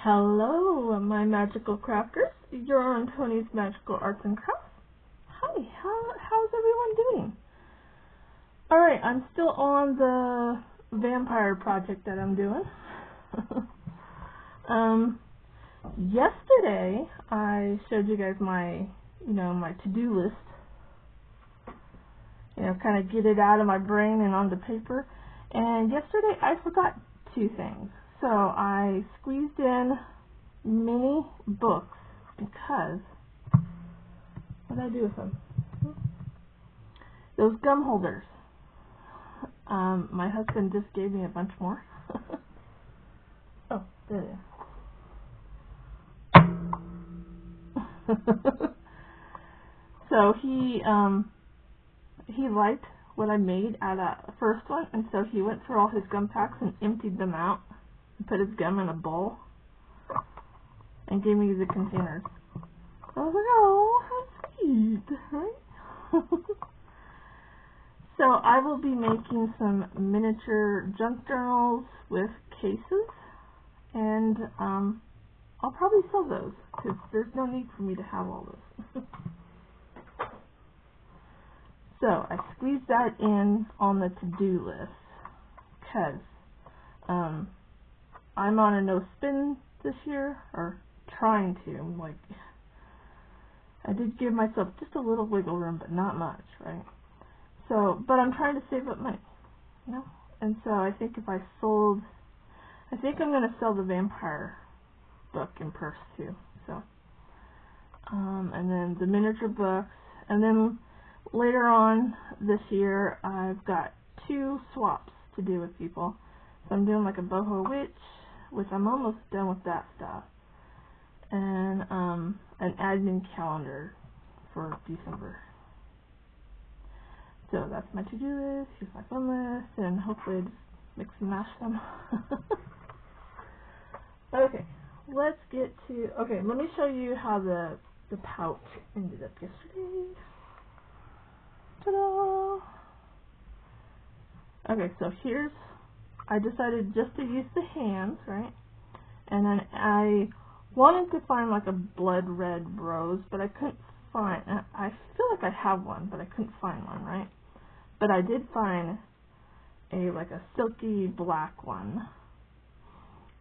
Hello, my magical crafters. You're on Tony's Magical Arts and Crafts. Hi, how's everyone doing? Alright, I'm still on the vampire project that I'm doing. Yesterday, I showed you guys my to-do list. Kind of get it out of my brain and onto paper. And yesterday, I forgot two things. So I squeezed in mini books because, what did I do with them? Those gum holders. My husband just gave me a bunch more. Oh, there it is. So he liked what I made out of the first one, and so he went through all his gum packs and emptied them out and put his gum in a bowl and gave me the containers. I was like, oh, how sweet, right? So I will be making some miniature junk journals with cases, and I'll probably sell those because there's no need for me to have all this. So I squeezed that in on the to-do list because I'm on a no spin this year, or trying to. I did give myself just a little wiggle room, but not much, right? So, but I'm trying to save up money, And so I think if I sold, I think I'm going to sell the vampire book in purse too. So, and then the miniature books, and then later on this year, I've got 2 swaps to do with people. So I'm doing like a boho witch, which I'm almost done with that stuff, and an admin calendar for December. So that's my to-do list. Here's my fun list, and hopefully I just mix and match them. Okay, let's get to. Okay, let me show you how the pouch ended up yesterday. Ta-da! Okay, so here's. I decided just to use the hands, right? And then I wanted to find like a blood red rose, but I couldn't find. I feel like I have one, but I couldn't find one, right? But I did find a silky black one,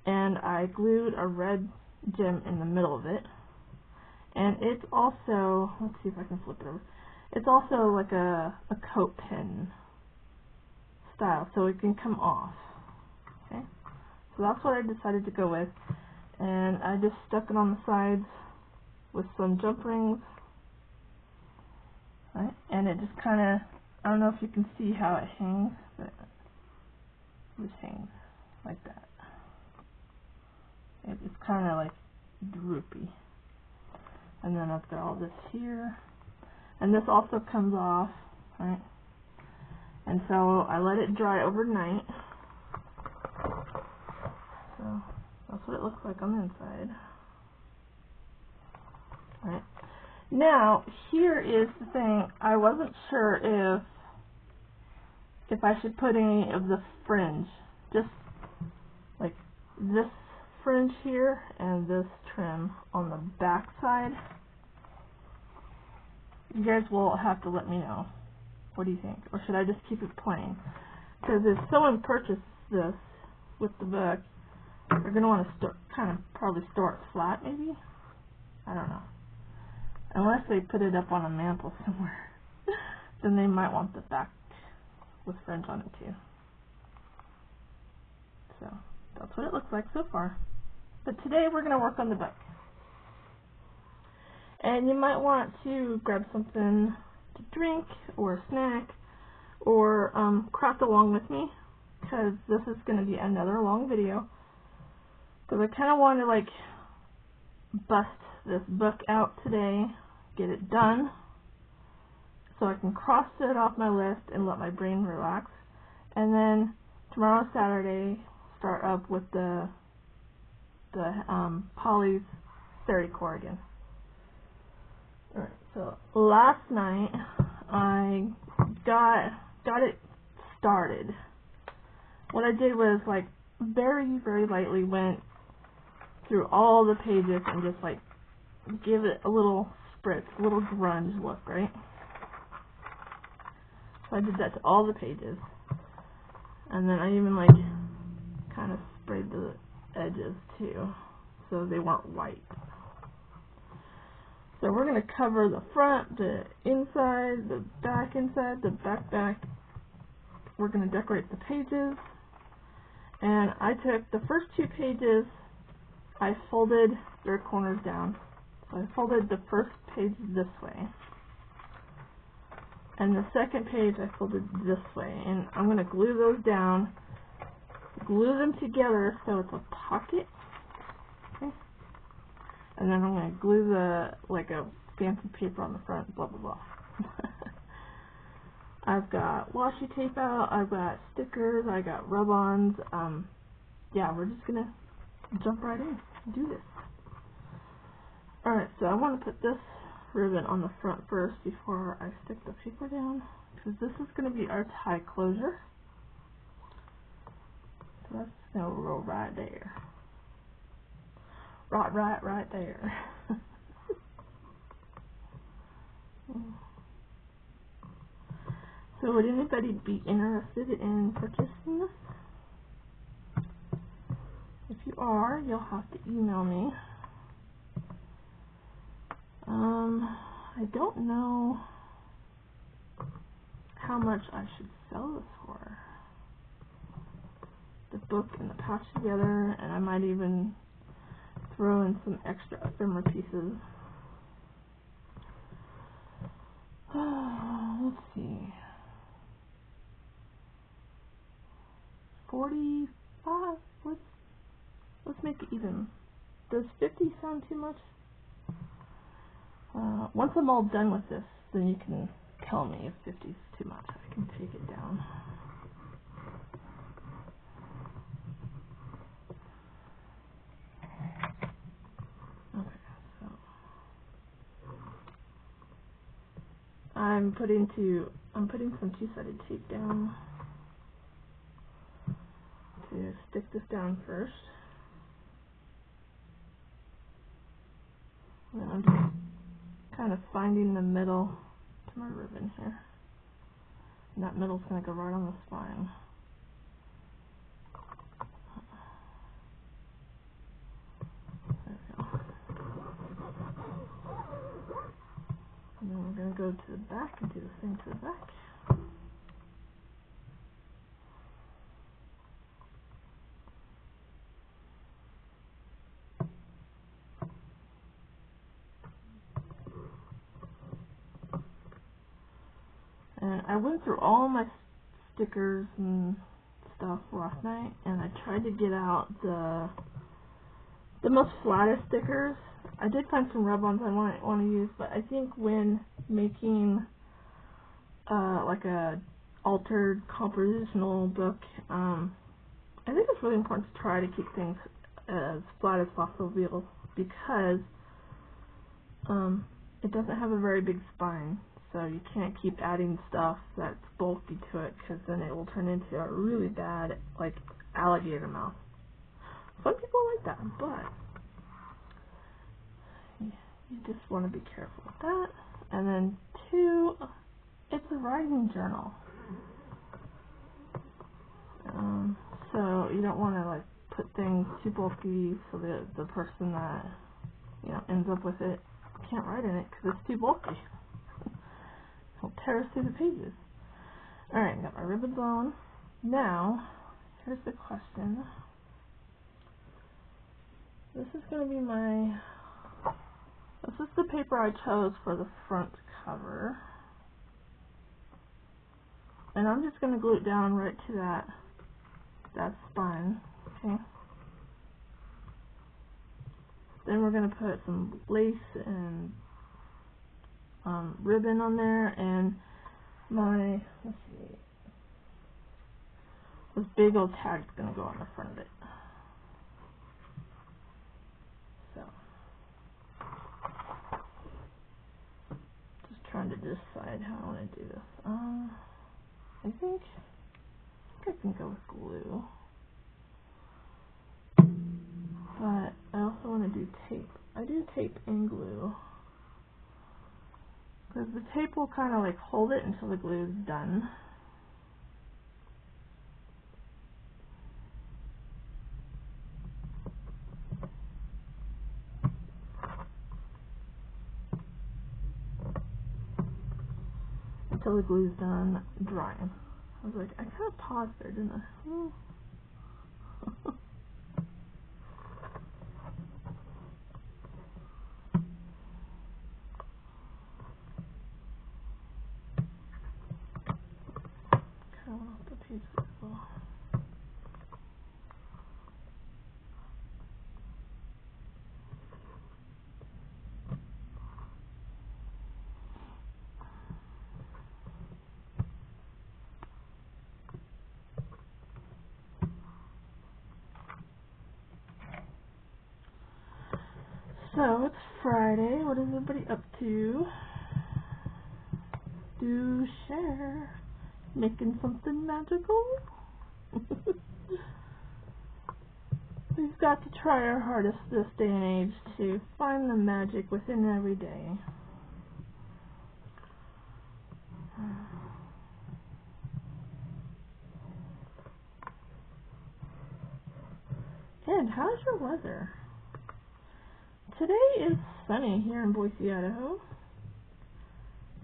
and I glued a red gem in the middle of it. And it's also, let's see if I can flip it over. It's also like a coat pin style, so it can come off. Okay, so that's what I decided to go with, and I just stuck it on the sides with some jump rings, right? And it just kind of, I don't know if you can see how it hangs, but it just hangs like that. It's kind of like droopy. And then I've got all this here, and this also comes off, right? And so I let it dry overnight. So that's what it looks like on the inside. Right. Now, here is the thing. I wasn't sure if I should put any of the fringe, just like this fringe here and this trim on the back side. You guys will have to let me know. What do you think? Or should I just keep it plain? Because if someone purchases this with the book, they're going to want to probably store it flat, maybe? I don't know. Unless they put it up on a mantle somewhere. Then they might want the back with fringe on it too. So, that's what it looks like so far. But today we're going to work on the book. And you might want to grab something to drink or a snack, or craft along with me, because this is going to be another long video. Because I kind of want to bust this book out today, get it done, so I can cross it off my list and let my brain relax. And then tomorrow, Saturday, start up with the Polly's Fairy Core again. Alright, so last night I got it started. What I did was very, very lightly went through all the pages and just like give it a little spritz, a little grunge look, right? So I did that to all the pages. And then I even like kind of sprayed the edges too, so they weren't white. So we're going to cover the front, the inside, the back inside, the back. We're going to decorate the pages. And I took the first 2 pages, I folded their corners down. So I folded the first page this way. And the second page I folded this way. And I'm going to glue those down, glue them together so it's a pocket. Okay. And then I'm going to glue like a fancy paper on the front, blah, blah, blah. I've got washi tape out, I've got stickers, I got rub-ons. Yeah, we're just going to jump right in and do this. Alright, so I want to put this ribbon on the front first before I stick the paper down, because this is going to be our tie closure. So that's going to roll right there. Right there. So would anybody be interested in purchasing this? If you are, you'll have to email me. I don't know how much I should sell this for. The book and the pouch together, and I might even throw in some extra ephemera pieces. Let's see. 45? Let's make it even. Does 50 sound too much? Once I'm all done with this, then you can tell me if 50 is too much. I can take it down. Okay, so I'm putting some 2-sided tape down to stick this down first. And then I'm just kind of finding the middle to my ribbon here. And that middle's going to go right on the spine. There we go. And then we're going to go to the back and do the same to the back. And I went through all my stickers and stuff last night, and I tried to get out the most flattest stickers. I did find some rub-ons I want to use, but I think when making like a altered compositional book, I think it's really important to try to keep things as flat as possible because it doesn't have a very big spine. So you can't keep adding stuff that's bulky to it, because then it will turn into a really bad, like, alligator mouth. Some people like that, but you just want to be careful with that. And then 2, it's a writing journal. So you don't want to like put things too bulky so that the person that ends up with it can't write in it because it's too bulky. It'll tear us through the pages. Alright, got my ribbons on. Now, here's the question. This is going to be this is the paper I chose for the front cover. And I'm just going to glue it down right to that spine. Okay. Then we're going to put some lace and ribbon on there, and let's see, this big old tag's going to go on the front of it. So, just trying to decide how I want to do this. I think I can go with glue, but I also do tape. I do tape and glue. Because the tape will kind of like hold it until the glue is done. Until the glue's done drying. I was like, I kind of paused there, didn't I? Oh. Kind of off the page as well. So, it's Friday. What is everybody up to? Do share. Making something magical? We've got to try our hardest this day and age to find the magic within every day. Ed, how's your weather? Today is sunny here in Boise, Idaho.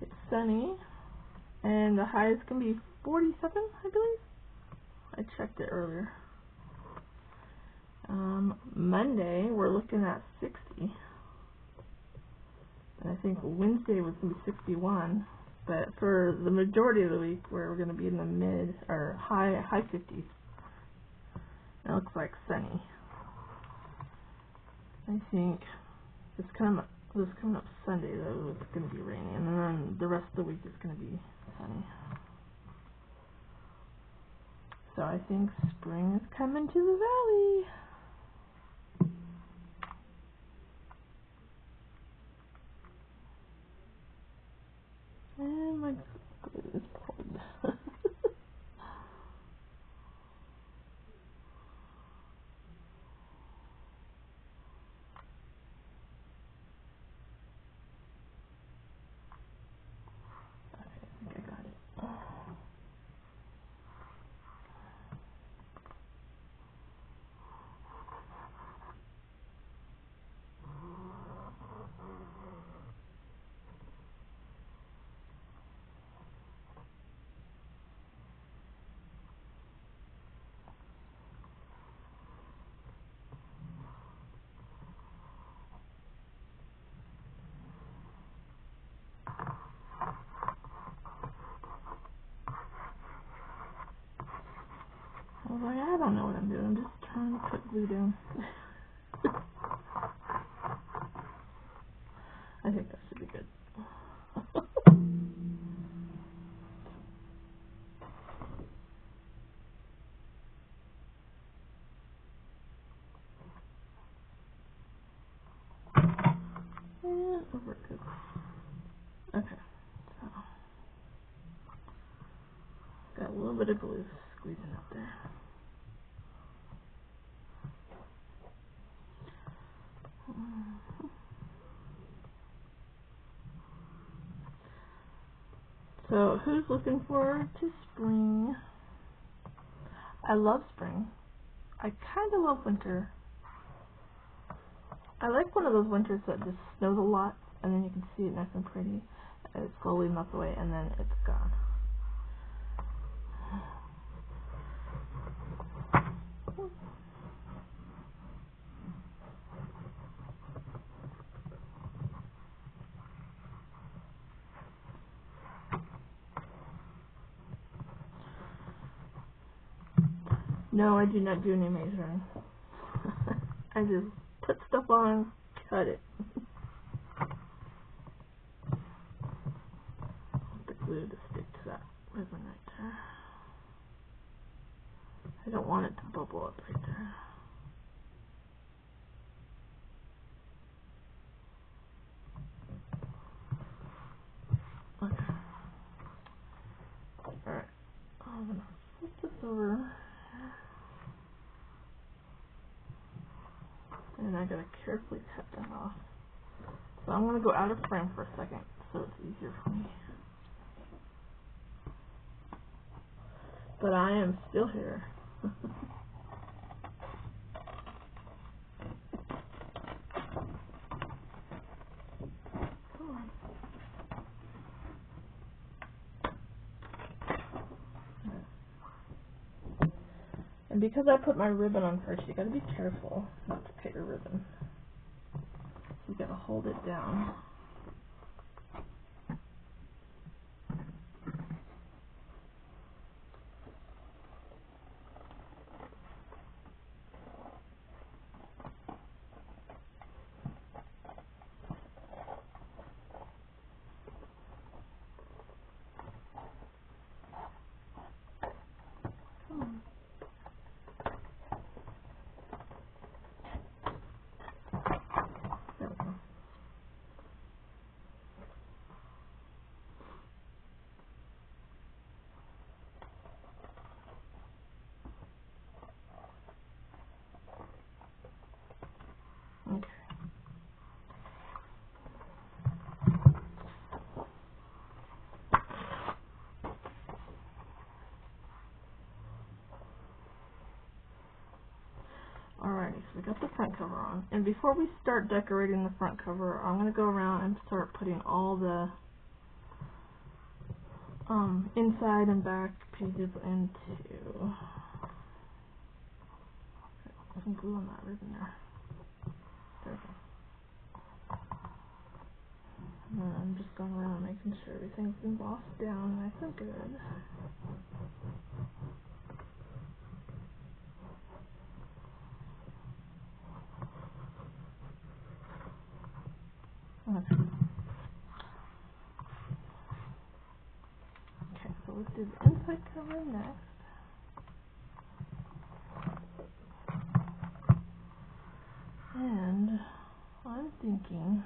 It's sunny, and the highs can be 47, I believe. I checked it earlier. Monday, we're looking at 60. And I think Wednesday was going to be 61. But for the majority of the week, we're going to be in the mid or high 50s. It looks like sunny. I think this coming up Sunday though, it's going to be rainy, and then the rest of the week is going to be sunny. So I think spring is coming to the valley. And my glue is pulled. I was like, I don't know what I'm doing. I'm just trying to put glue down. I think that should be good. And over it goes. Okay, so got a little bit of glue squeezing up there. So, who's looking forward to spring? I love spring. I kind of love winter. I like one of those winters that just snows a lot, and then you can see it nice and pretty. And it slowly melts away, and then it's gone. No, I do not do any measuring. I just put stuff on, cut it. The glue to stick to that ribbon right there. I don't want it to bubble up right there. Okay. Alright. I'm gonna flip this over. and I gotta carefully cut that off. So I'm gonna go out of frame for a second so it's easier for me. But I am still here. Come on. And because I put my ribbon on first, you gotta be careful not to cut your ribbon. You gotta hold it down. Come on. There we go. Okay. Alrighty, so we got the front cover on. And before we start decorating the front cover, I'm going to go around and start putting all the inside and back pages into some glue on that ribbon there. There we go. And then I'm just going around making sure everything's embossed down nice and good. Okay. Okay, so let's do the inside cover next. And I'm thinking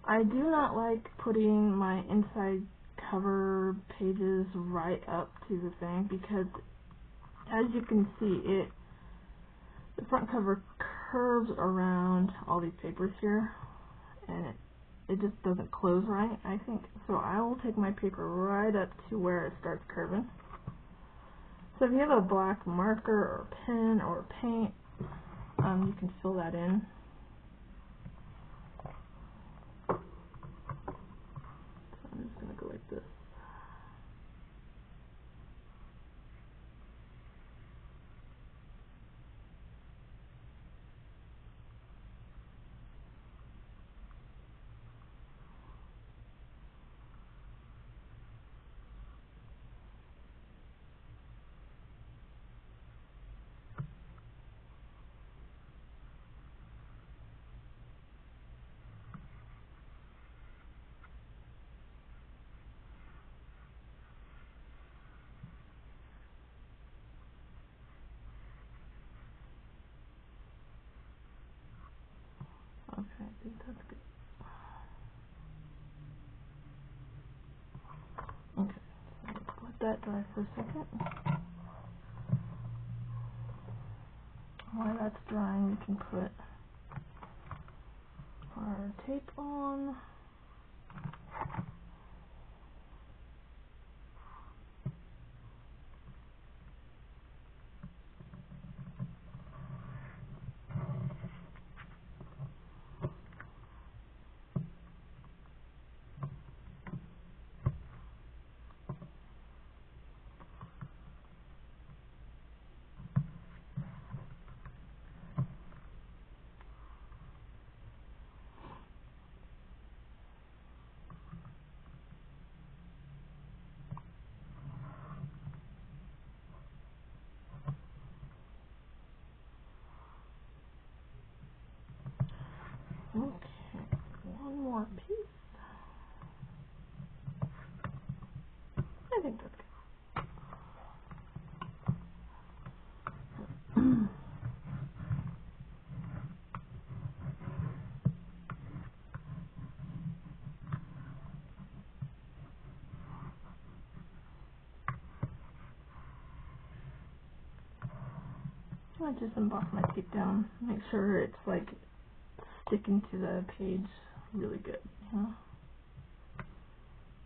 I do not like putting my inside cover pages right up to the thing because as you can see the front cover curves around all these papers here and it just doesn't close right, I think. So I will take my paper right up to where it starts curving. So if you have a black marker or pen or paint, you can fill that in. So I'm just going to go like this. Okay, I think that's good. Okay, so let's let that dry for a second. While that's drying, we can put our tape on. Okay, one more piece. I think that's good. want to just emboss my tape down, make sure it's like sticking to the page really good. You know?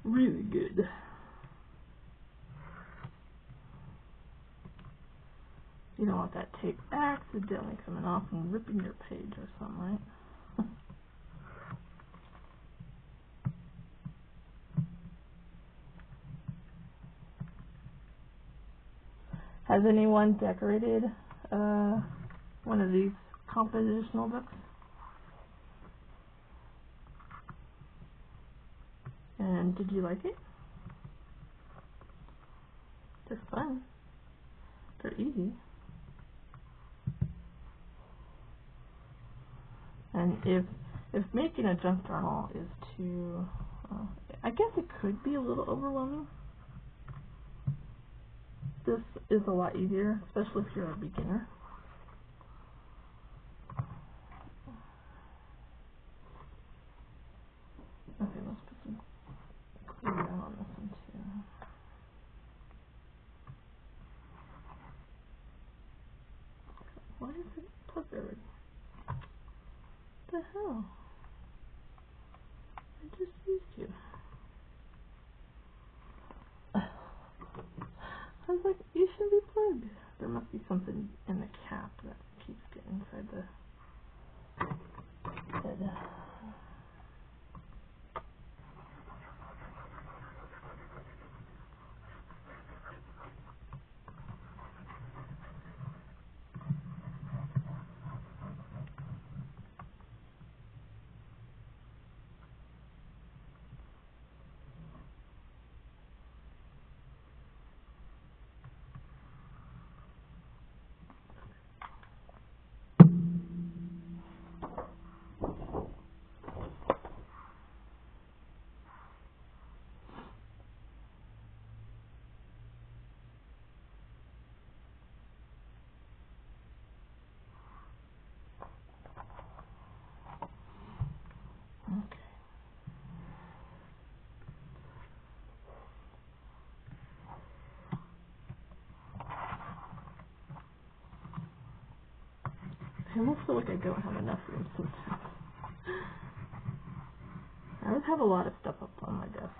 Really good. You don't want that tape accidentally coming off and ripping your page or something, right? Has anyone decorated one of these compositional books? And did you like it? They're fun. They're easy. And if making a junk journal is too, I guess it could be a little overwhelming. This is a lot easier, especially if you're a beginner. Okay, let's put some clear down on this one too. Why is it plugged already? What the hell? I just used you. I was like, you should be plugged. There must be something in the cap that keeps getting inside the head. Okay. I almost feel like I don't have enough room sometimes. I always have a lot of stuff up on my desk.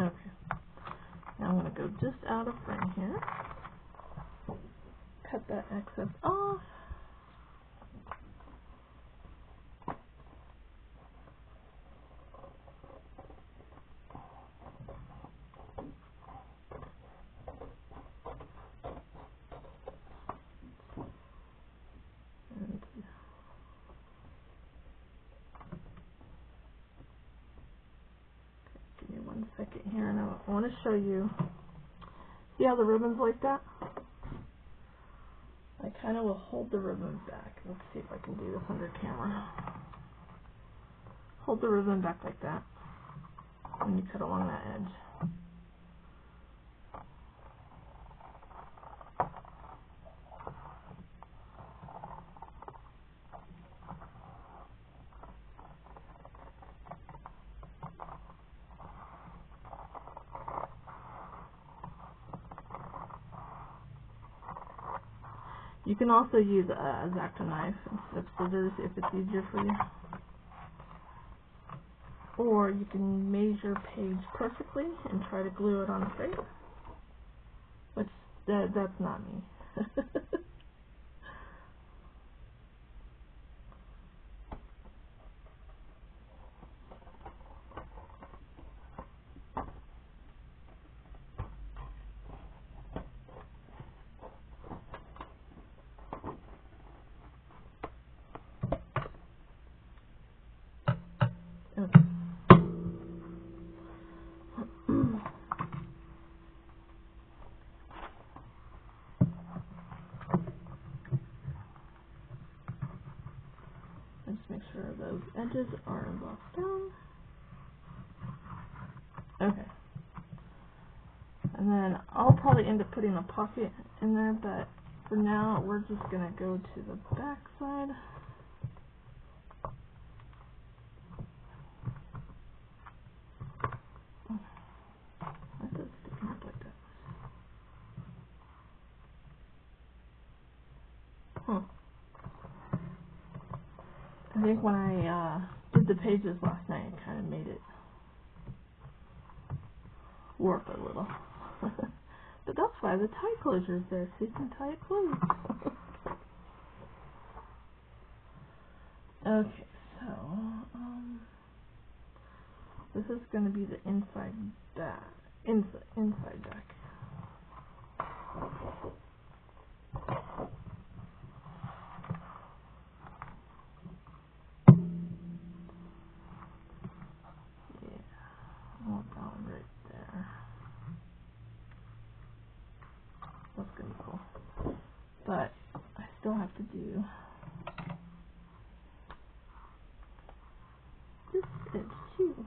Okay. Now I'm going to go just out of frame here. Cut that excess off. Give me 1 second here, and I want to show you. See how the ribbon's like that? I kind of will hold the ribbon back. Let's see if I can do this under camera. Hold the ribbon back like that when you cut along that edge. You can also use a X-Acto knife instead of scissors if it's easier for you. Or you can measure page perfectly and try to glue it on straight. Which, that's not me. Okay. Just make sure those edges are embossed down. Okay. And then I'll probably end up putting a pocket in there, but for now we're just going to go to the back side. I think when I did the pages last night, it kind of made it warp a little. But that's why the tie closure is there, so you can tie it closed. Okay, so this is going to be the inside back. Inside back. Yeah, I want that one right there. That's going to be cool. But I still have to do this edge too.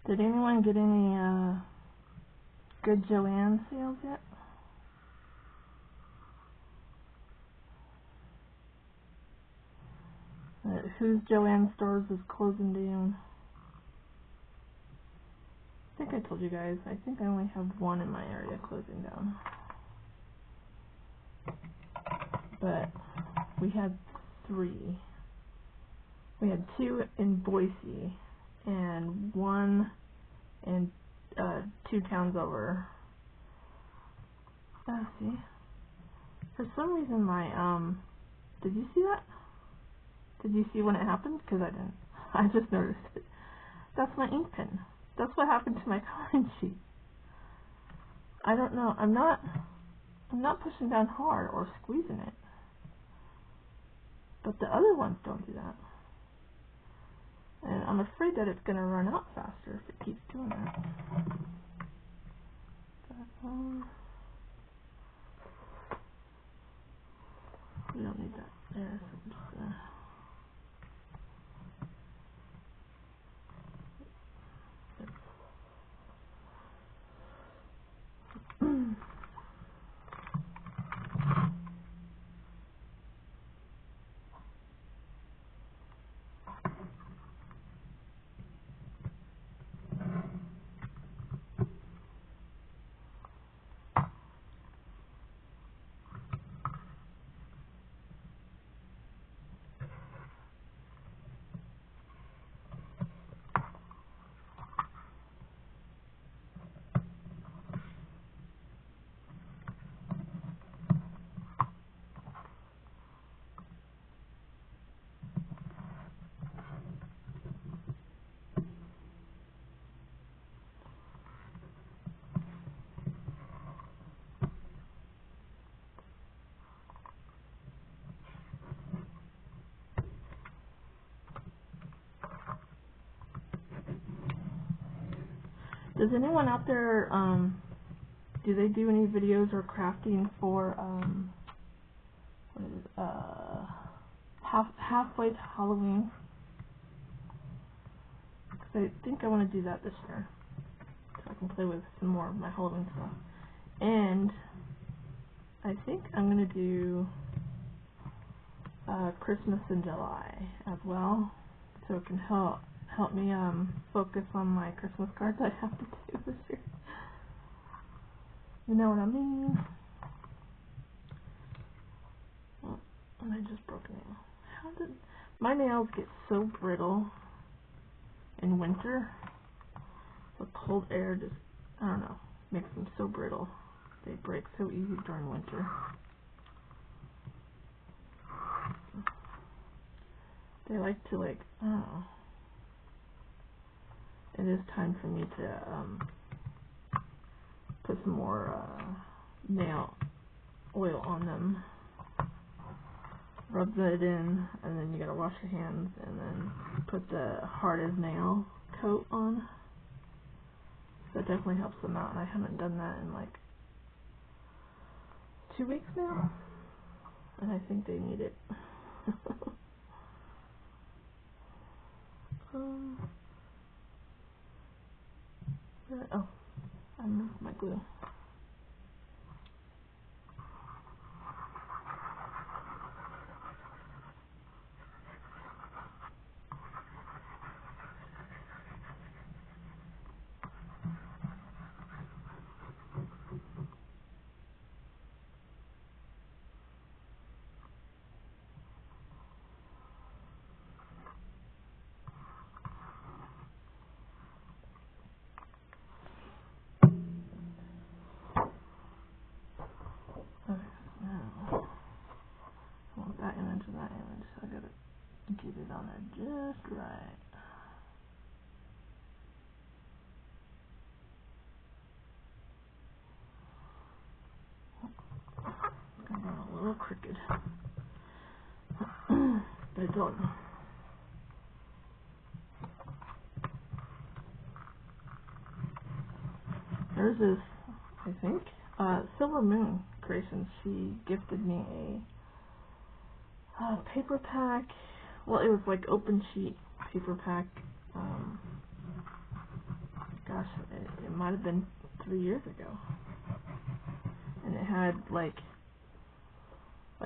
Did anyone get any good Joann sales yet? Whose Joann stores is closing down? I think I told you guys. I think I only have one in my area closing down. But we had 3. We had 2 in Boise and 1 in 2 towns over. See. For some reason my did you see that? Did you see when it happened? Because I didn't. I just noticed it. That's my ink pen. That's what happened to my coloring sheet. I don't know. I'm not pushing down hard or squeezing it. But the other ones don't do that. And I'm afraid that it's going to run out faster if it keeps doing that. We don't need that there, so I'm just going to... Does anyone out there, do they do any videos or crafting for, what is it, halfway to Halloween? Because I think I want to do that this year, so I can play with some more of my Halloween stuff. And I think I'm going to do Christmas in July as well, so it can help me focus on my Christmas cards I have to do this year. You know what I mean? Oh, and I just broke a nail. How did my nails get so brittle in winter? The cold air just, I don't know, makes them so brittle. They break so easy during winter. They like to, like, I don't know. It is time for me to put some more nail oil on them. Rub that in, and then you gotta wash your hands, and then put the hard as nail coat on. That definitely helps them out, and I haven't done that in like 2 weeks now, and I think they need it. Oh, I moved my glue. That image and that image, so I gotta get it on there just right. It's gonna run a little crooked, but it's on. Hers is, I think, Silver Moon Grayson. She gifted me a paper pack. Well, it was like open sheet paper pack. Gosh, it might have been 3 years ago, and it had like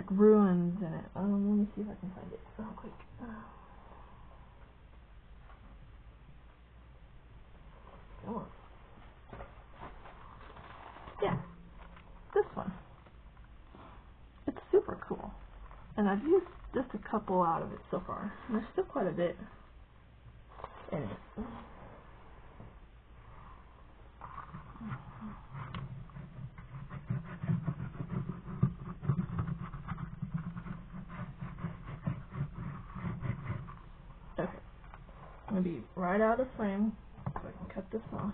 ruins in it. Let me see if I can find it real quick. Come on. Yeah, this one. It's super cool, and I've used just a couple out of it so far. And there's still quite a bit in it. Okay, I'm gonna be right out of frame, so I can cut this off.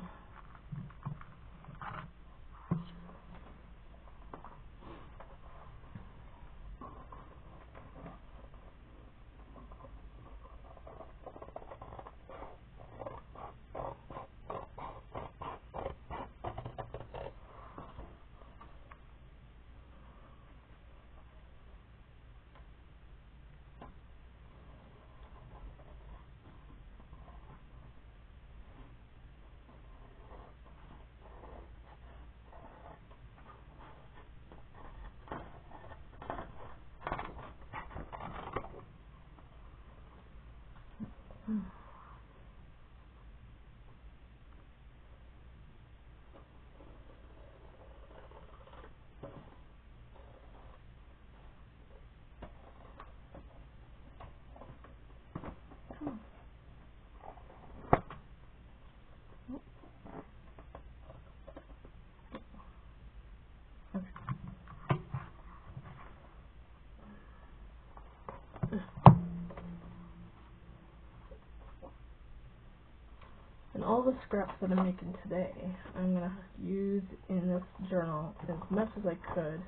And all the scraps that I'm making today, I'm going to use in this journal as much as I could,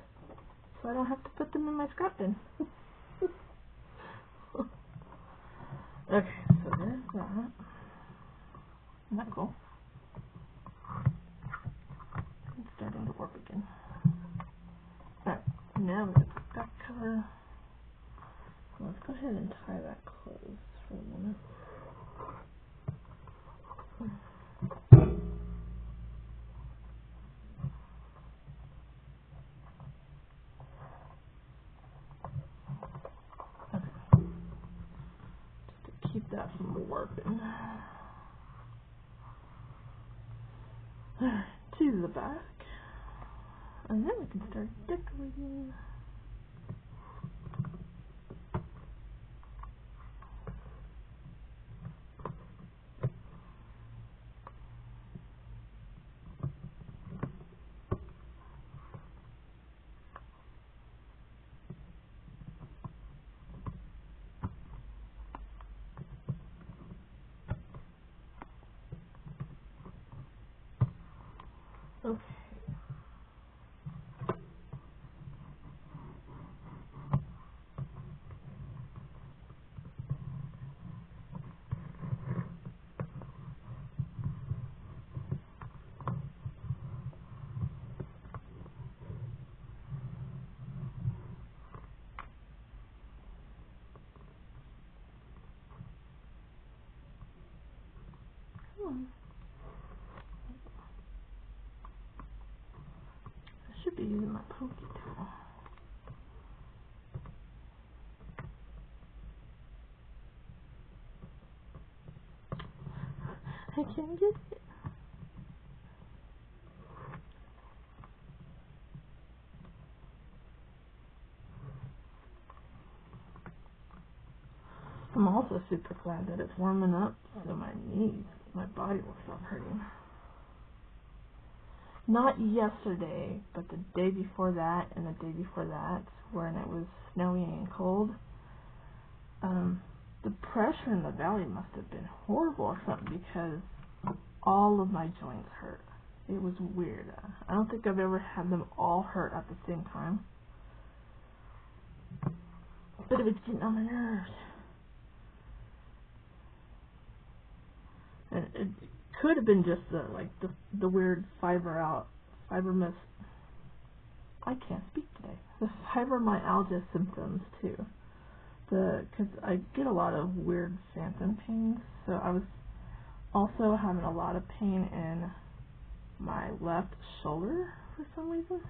so I don't have to put them in my scrap bin. Okay, so there's that. Isn't that cool? It's starting to warp again. Alright, now we're going to put back cover. Let's go ahead and tie that closed for a moment. Okay. Just to keep that from warping. To the back. And then we can start decorating. Okay. I should be using my pokey tool. I can't get it. I'm also super glad that it's warming up so my body will stop hurting. Not yesterday, but the day before that and the day before that, when it was snowy and cold, the pressure in the valley must have been horrible or something, because all of my joints hurt. It was weird. I don't think I've ever had them all hurt at the same time. But it was getting on my nerves. And it could have been just the weird fibromyalgia. I can't speak today. The fibromyalgia symptoms too. Because I get a lot of weird phantom pains, so I was also having a lot of pain in my left shoulder for some reason,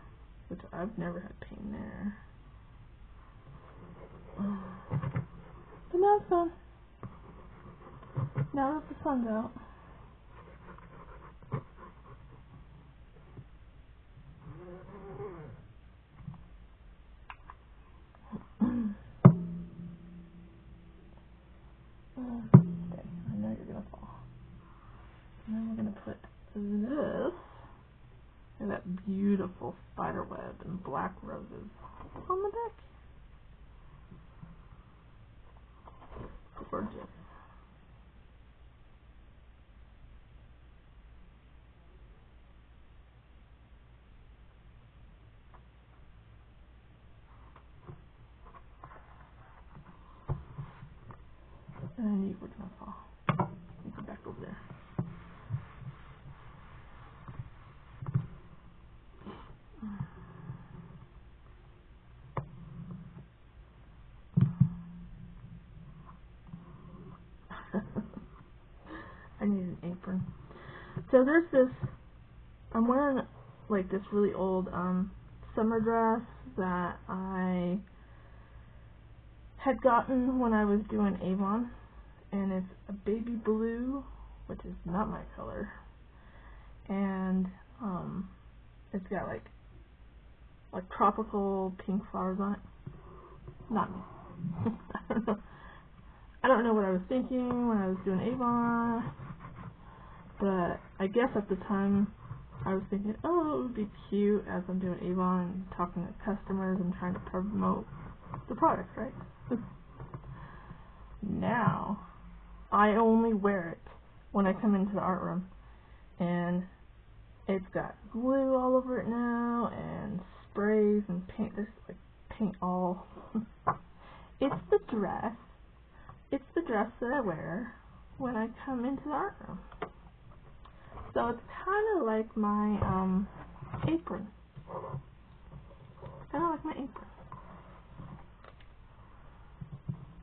which I've never had pain there. But now it's gone. Now that the sun's out. Okay, I know you're gonna fall. And then we're gonna put this and that beautiful spider web and black roses on the back. Gorgeous. And I knew you were gonna fall. You go back over there. I need an apron. So there's this, I'm wearing like this really old summer dress that I had gotten when I was doing Avon, and it's a baby blue, which is not my color, and it's got like tropical pink flowers on it. Not me. I don't know what I was thinking when I was doing Avon, but I guess at the time I was thinking, oh, it would be cute as I'm doing Avon and talking to customers and trying to promote the product, right? Now, I only wear it when I come into the art room, and it's got glue all over it now, and sprays and paint. There's like paint all. It's the dress. It's the dress that I wear when I come into the art room. So it's kind of like my apron. Kind of like my apron.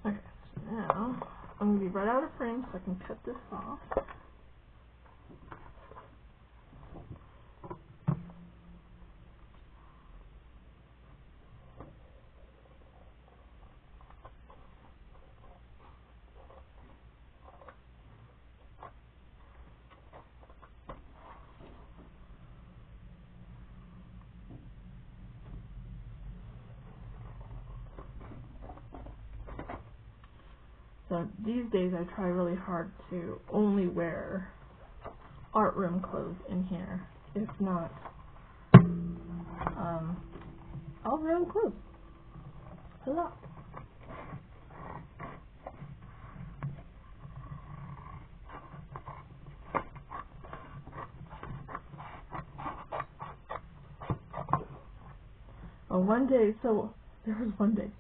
Okay, so now I'm going to be right out of frame so I can cut this off. So these days I try really hard to only wear art room clothes in here. If not, I'll wear them clothes a lot. Well, one day, so there was one day,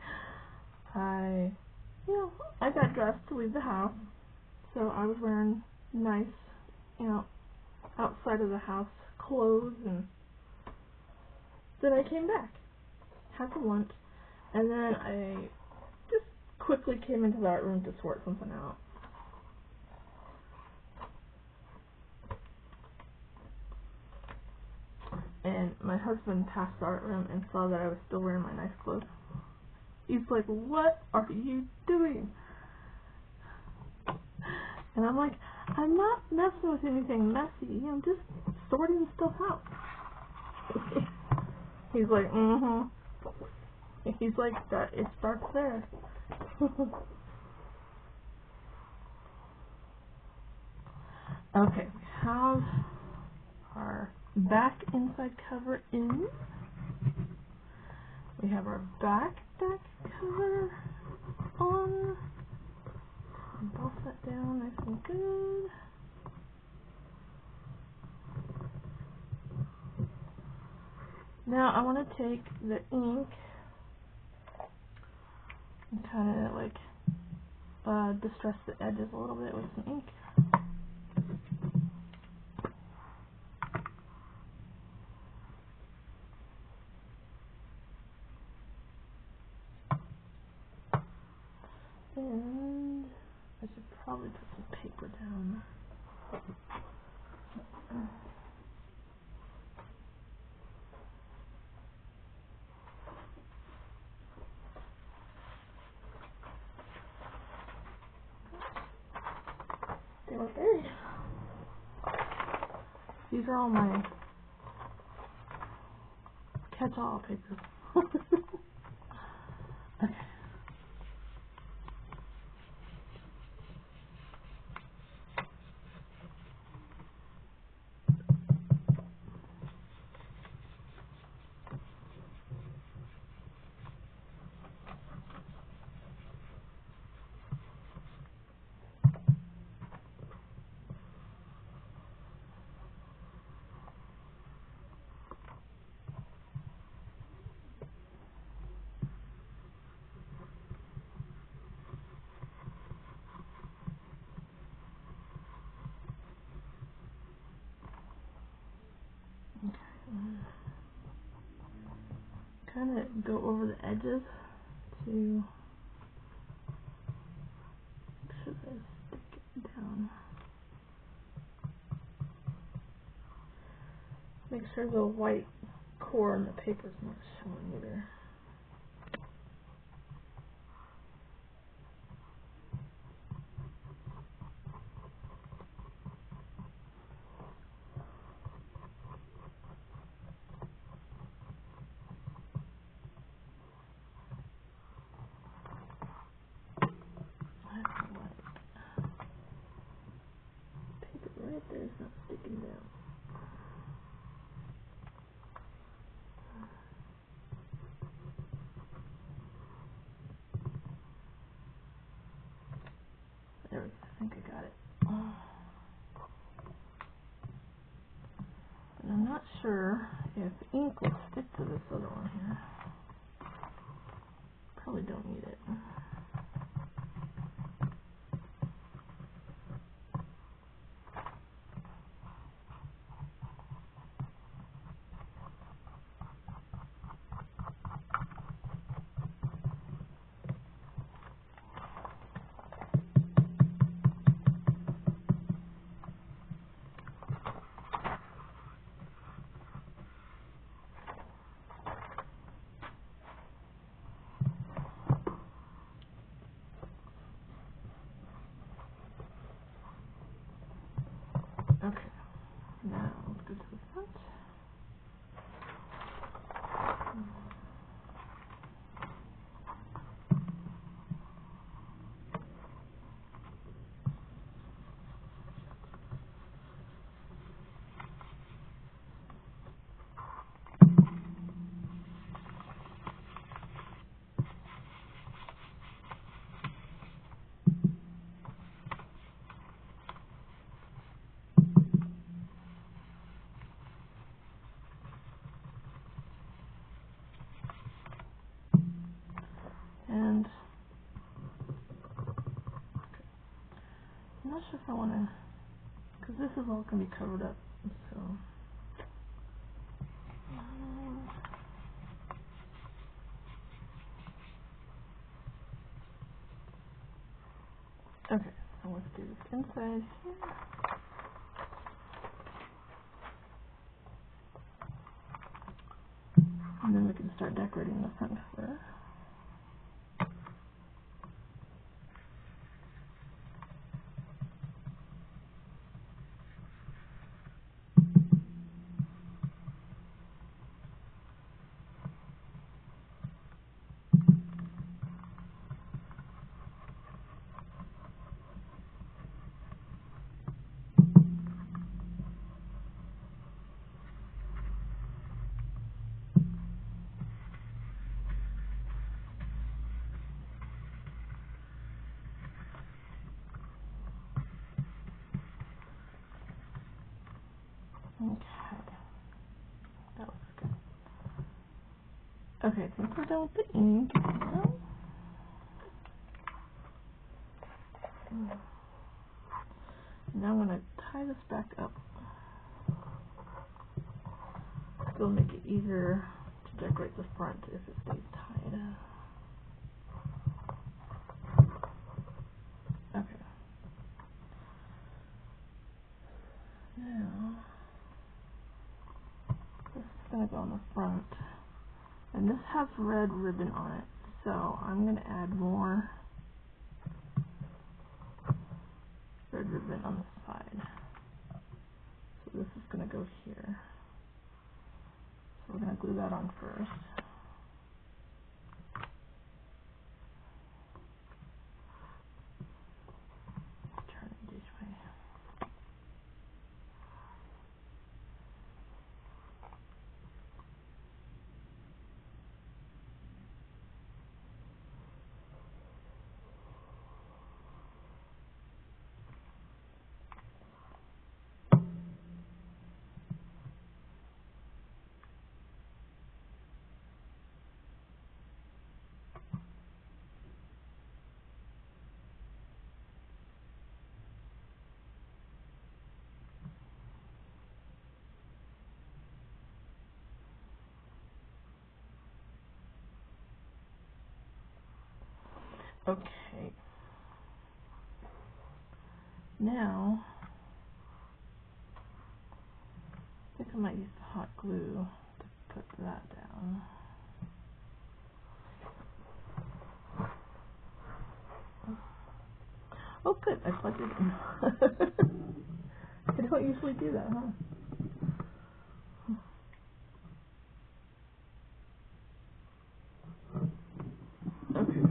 I got dressed to leave the house, so I was wearing nice, outside of the house clothes, and then I came back, had some lunch, and then I just quickly came into the art room to sort something out. and my husband passed the art room and saw that I was still wearing my nice clothes. He's like, "What are you doing?" And I'm like, "I'm not messing with anything messy. I'm just sorting stuff out." He's like, "Mm-hmm." He's like, "That it starts there." Okay, we have our back inside cover in. We have our back cover on. Both that down nice and good. Now I want to take the ink and kind of like distress the edges a little bit with some ink. And I should probably put some paper down. Okay. These are all my catch-all papers. Okay. Kind of go over the edges to make sure that I stick it down. Make sure the white core in the paper is not showing either. Right there is not sticking down. There we go. I think I got it. And I'm not sure if ink will stick to this other one here. Probably don't need it. Okay, now let's go to the front. And I'm not sure if I want to, because this is all going to be covered up, so. Okay, so let's do this inside here. And then we can start decorating the front cover. Okay, that looks good. Okay, I think we're done with the ink now. Now I'm going to tie this back up. It'll make it easier to decorate the front if it stays tied. Okay. Now, this is going to go on the front. And this has red ribbon on it, so I'm going to add more red ribbon on the side. So this is going to go here. So we're going to glue that on first. Turn it this way. Okay. Now, I think I might use the hot glue to put that down. Oh good, I plugged it in. I don't usually do that, huh? Okay.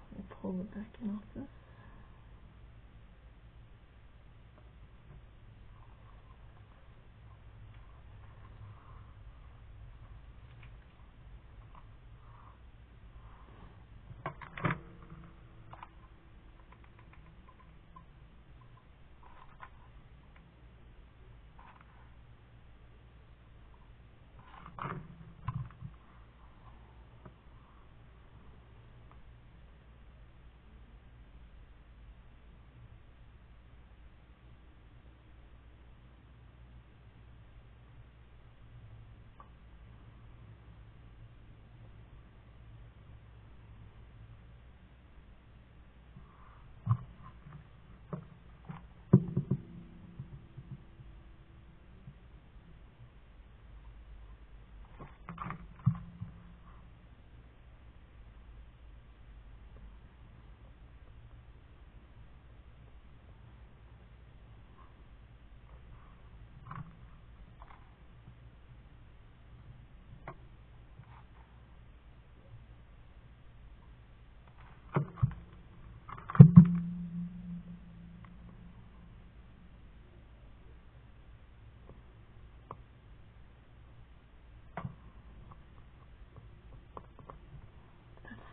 Let me pull the backing off this.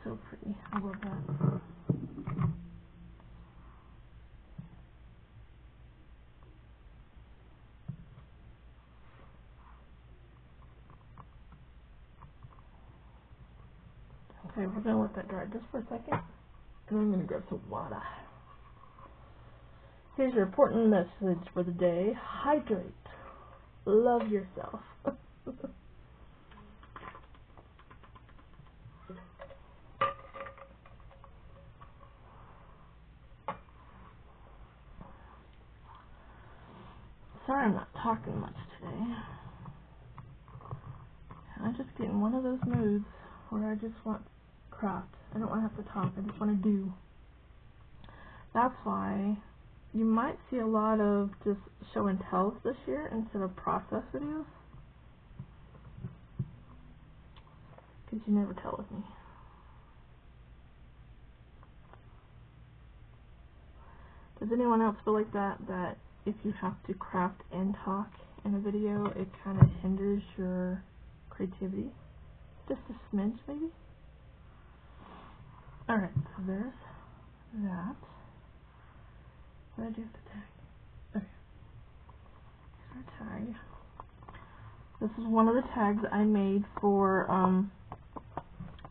So pretty. I love that. Okay, we're going to let that dry just for a second. And I'm going to grab some water. Here's your important message for the day. Hydrate. Love yourself. Sorry I'm not talking much today. just get in one of those moods where I just want craft. I don't want to have to talk. I just want to do. That's why you might see a lot of just show and tells this year instead of process videos. Because you never tell with me. Does anyone else feel like that? That if you have to craft and talk in a video, it kind of hinders your creativity? Just a smidge, maybe? Alright, so there's that. What did I do with the tag? Okay. Here's our tag. This is one of the tags I made for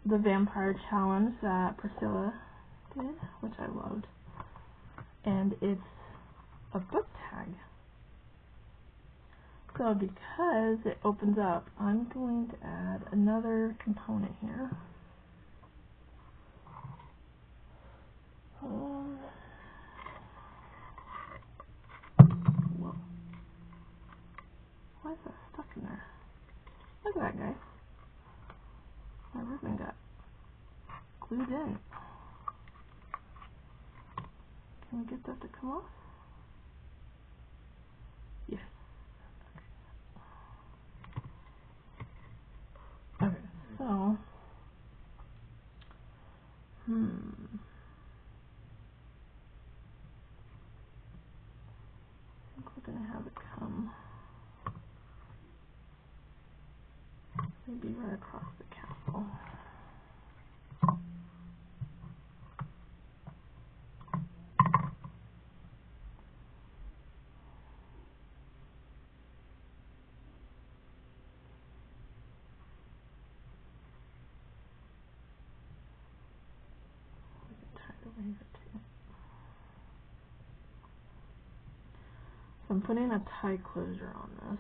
the vampire challenge that Priscilla did, which I loved. And it's a book tag. So because it opens up, I'm going to add another component here. Whoa. Why is that stuck in there? Look at that, guy. My ribbon got glued in. Can we get that to come off? Yes. Okay, so I think we're gonna have it come maybe right across the castle. So I'm putting a tie closure on this.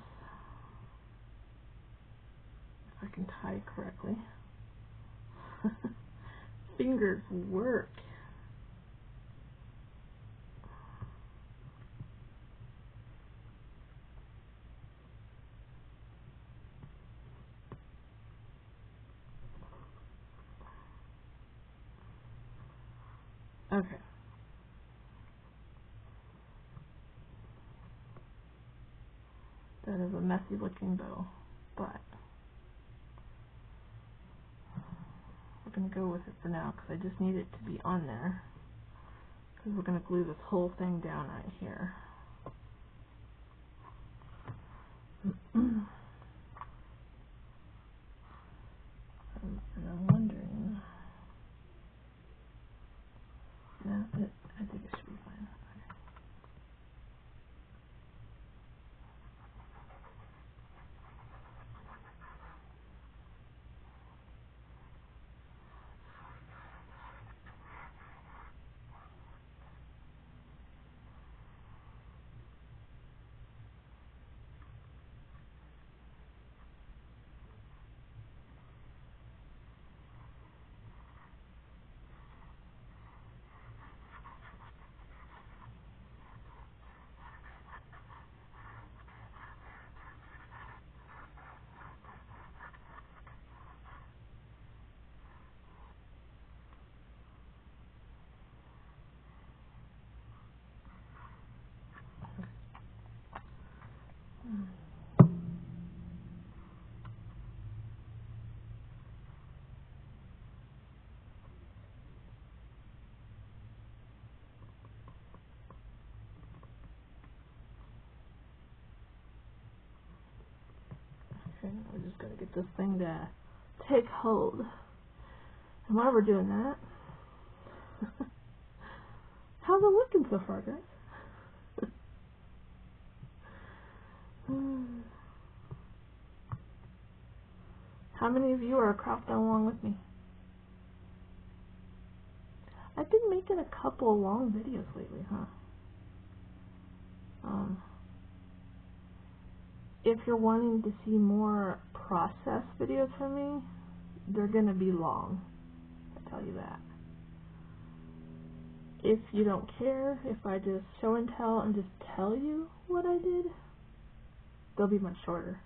If I can tie correctly. Fingers work. Okay. That is a messy looking bow, but we're going to go with it for now because I just need it to be on there because we're going to glue this whole thing down right here. And I'm wondering, no, I think it should be fine. Okay, we're just going to get this thing to take hold. And while we're doing that, how's it looking so far, guys? How many of you are crafting along with me? I've been making a couple long videos lately, huh? If you're wanting to see more process videos from me, they're going to be long. I tell you that. If you don't care, if I just show and tell and just tell you what I did, they'll be much shorter.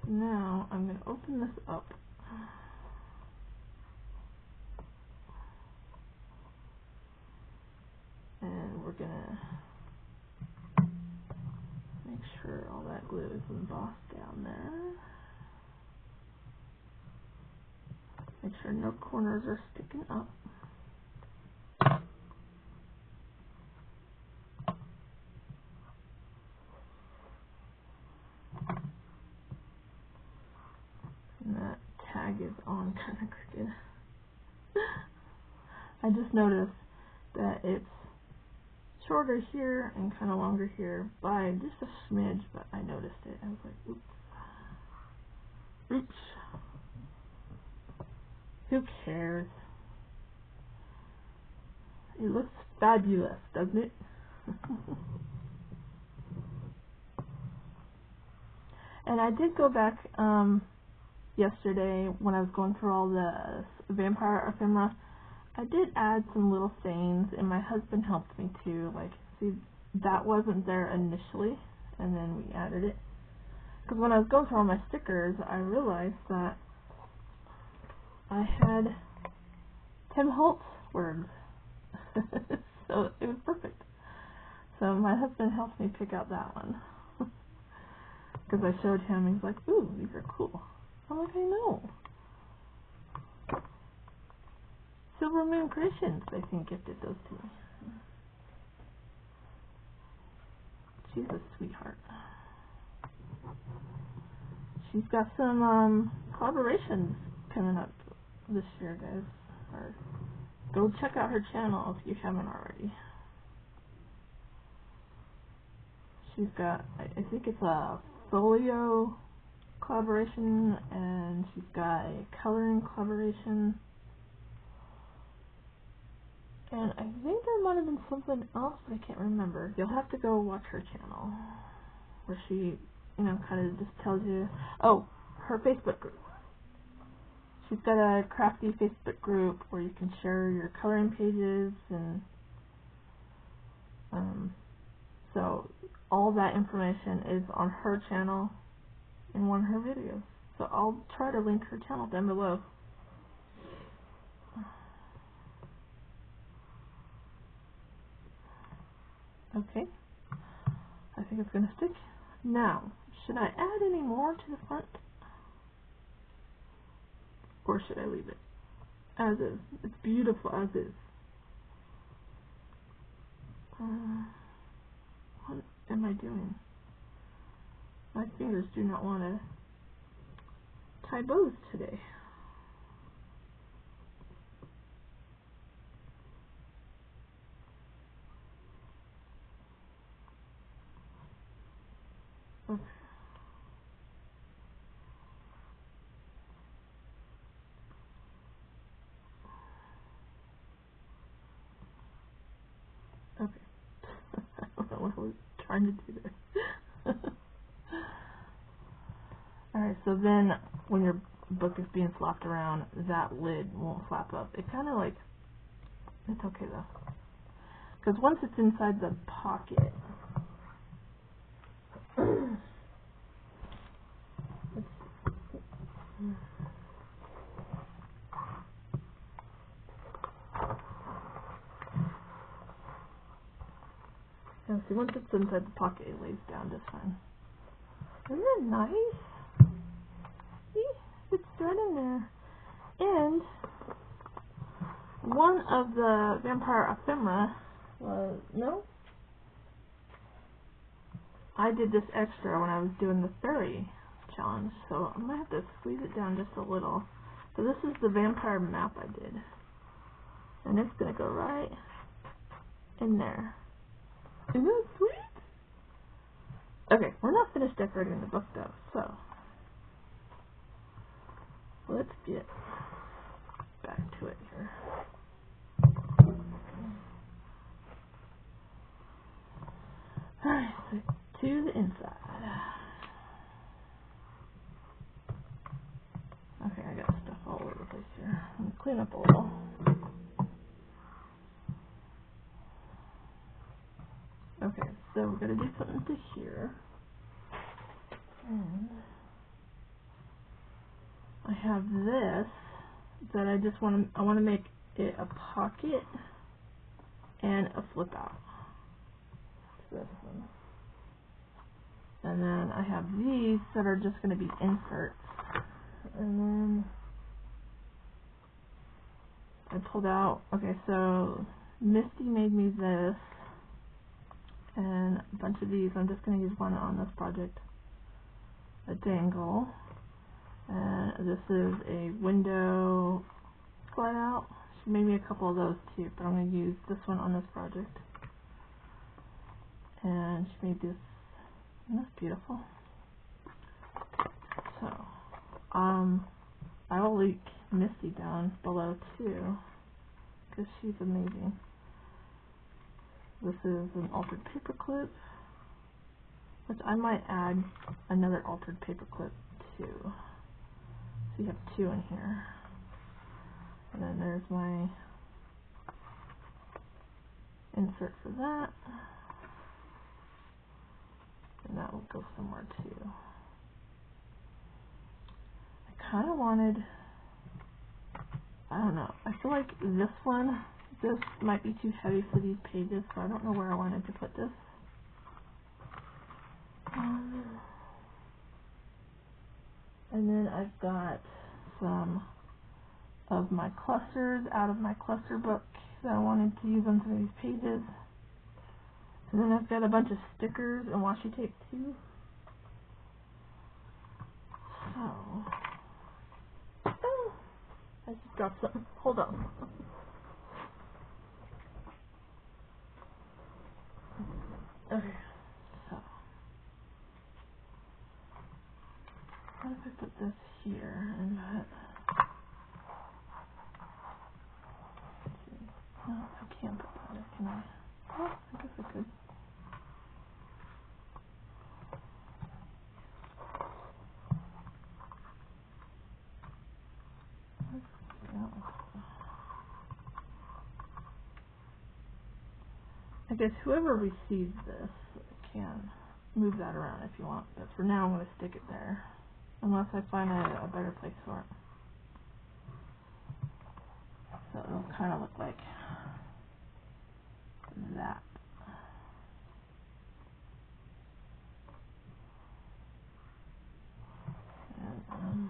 now I'm going to open this up. And we're going to make sure all that glue is embossed down there. Make sure no corners are sticking up. And that tag is on kind of crooked. I just noticed that it's shorter here and kind of longer here by just a smidge, but I noticed it. I was like, oops. Oops. Who cares? It looks fabulous, doesn't it? And I did go back yesterday when I was going through all the vampire ephemera. I did add some little sayings, and my husband helped me too. Like, see, that wasn't there initially, and then we added it. Because when I was going through all my stickers, I realized that I had Tim Holtz words. So it was perfect. So my husband helped me pick out that one. Because I showed him, he's like, ooh, these are cool. I'm like, I know. Silver Moon Creations, I think, gifted those to me. She's a sweetheart. She's got some collaborations coming up this year, guys. Or go check out her channel if you haven't already. She's got, I think it's a folio collaboration, and she's got a coloring collaboration. And I think there might have been something else, but I can't remember. You'll have to go watch her channel, where she, you know, kind of just tells you, oh, her Facebook group. She's got a crafty Facebook group where you can share your coloring pages, and so all that information is on her channel in one of her videos. So I'll try to link her channel down below. Okay, I think it's going to stick. Now, should I add any more to the front? Or should I leave it as is? It's beautiful as is. What am I doing? My fingers do not want to tie bows today. Okay. Okay. I don't know what I was trying to do there. Alright, so then when your book is being flopped around, that lid won't flap up. It kind of like, it's okay though. Because once it's inside the pocket, see, once it's inside the pocket, it lays down just fine. Isn't that nice? See? It's right in there. And one of the vampire ephemera was, no? I did this extra when I was doing the fairy challenge, so I might have to squeeze it down just a little. So this is the vampire map I did. And it's going to go right in there. Isn't that sweet? Okay, we're not finished decorating the book though, so let's get back to it here. Alright, so to the inside. Okay, I got stuff all over the place here. I'm going to clean up a little. Okay, so we're going to do something to here. And I have this that I just want to make it a pocket and a flip out. This one. And then I have these that are just going to be inserts. And then I pulled out, okay, so Misty made me this and a bunch of these. I'm just going to use one on this project, a dangle. And this is a window slide out. She made me a couple of those too, but I'm going to use this one on this project. And she made this. Isn't that beautiful? So, I will link Misty down below too, because she's amazing. This is an altered paper clip, which I might add another altered paper clip too. So you have two in here. And then there's my insert for that. And that will go somewhere too. I kind of wanted, I don't know, I feel like this might be too heavy for these pages, so I don't know where I wanted to put this. And then I've got some of my clusters out of my cluster book that I wanted to use on some of these pages. And then I've got a bunch of stickers and washi tape too. So, oh, I just dropped something. Hold on. Okay, so what if I put this here and that? No, I can't put that there, can I? Oh, I guess I could. I guess whoever receives this can move that around if you want, but for now I'm going to stick it there, unless I find a better place for it. So it'll kind of look like that. And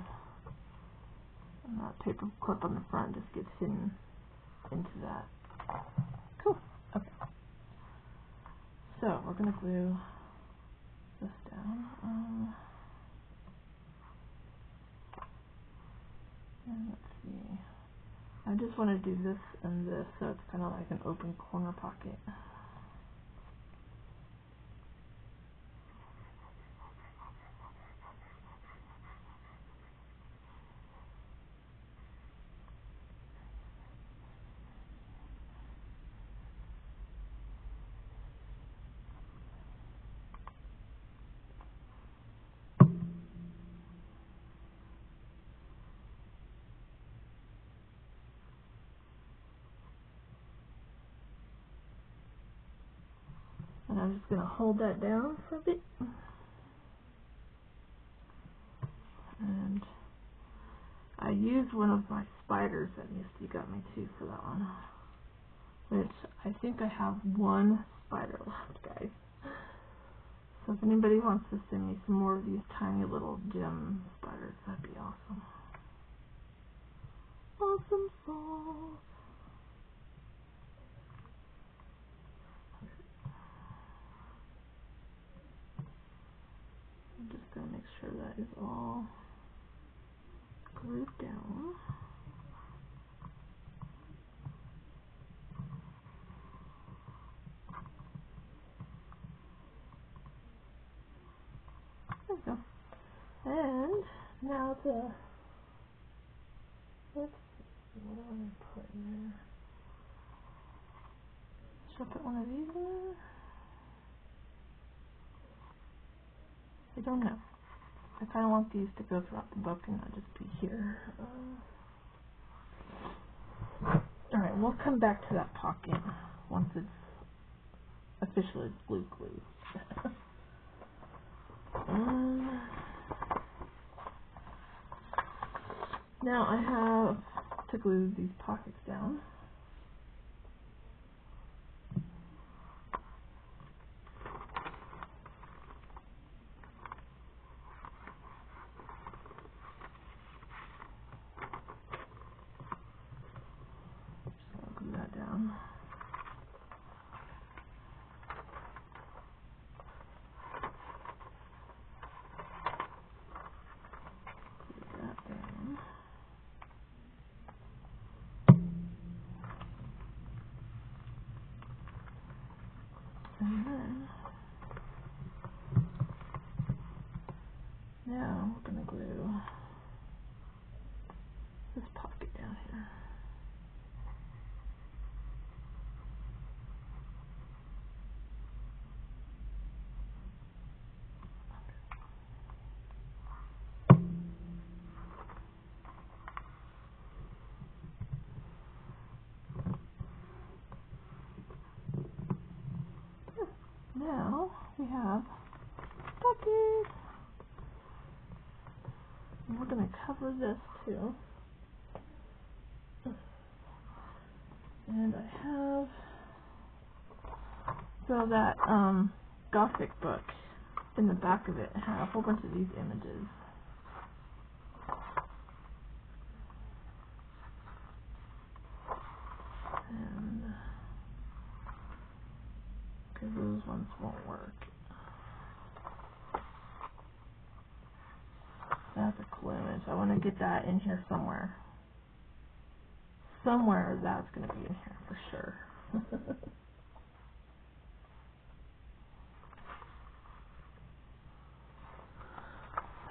that paper clip on the front just gets hidden into that. Cool. Okay. So we're going to glue this down. And let's see. I just want to do this and this, so it's kind of like an open corner pocket. And I'm just going to hold that down for a bit. And I used one of my spiders that Misty got me too for that one. Which I think I have one spider left, guys. So if anybody wants to send me some more of these tiny little gem spiders, that'd be awesome. Awesome sauce. I'm just going to make sure that is all glued down. There we go. And now let's see, what do I want to put in there? Should I put one of these in there? I don't know. I kind of want these to go throughout the book and not just be here. Alright, we'll come back to that pocket once it's officially glued. Now I have to glue these pockets down. Just gonna glue that down. Glue that down. And then now we're going to glue this pocket down here. Now we have pockets. And we're going to cover this too. And I have, so that Gothic book, in the back of it had a whole bunch of these images. And because those ones won't work. That's a cool image. I want to get that in here somewhere. Somewhere that's going to be in here for sure.